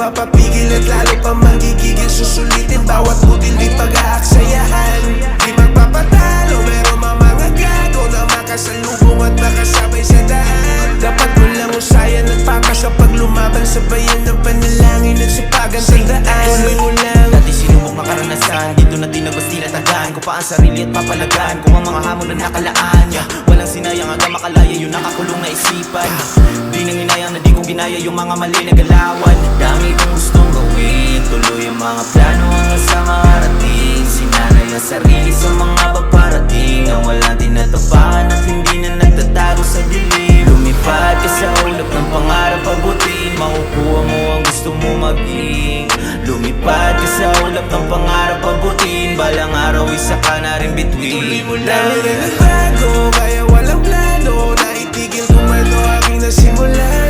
mapapigil at lalo pa magigigil. Susulitin bawat butil di pag-aaksayahan. Di magpapatalo pero mga gago na makasalubong at makasabay sa daan. Dapat mo lang usayan at pakas kapag lumaban. Sabayan ng panalangin at sipagan sa daan. Tuloy mo lang. Dati sinubok makaranasan, dito na tinagos tinatagaan ko pa ang sarili at papalagaan ko ang mga hamon na nakalaan. Walang sinayang hanggang makalaya yung nakakulong na isipan. Di nang hinayang na di ko ginaya yung mga mali na galawan. Dami kong gustong gawin, tuloy ang mga plano hanggang sa makarating. Sinanay ang sarili sa mga paparating na walang tinatapakan at hindi na nagtatago sa dilim. Lumipad ka sa ulap ng pangarap abutin, makukuha mo ang gusto mo maging. Lumipad ka sa ulap ng pangarap abutin, balang araw isa ka na rin between. Tuloy mo lang. Dami na nagbago, kaya walang plano na itigil kung ano aking nasimulan.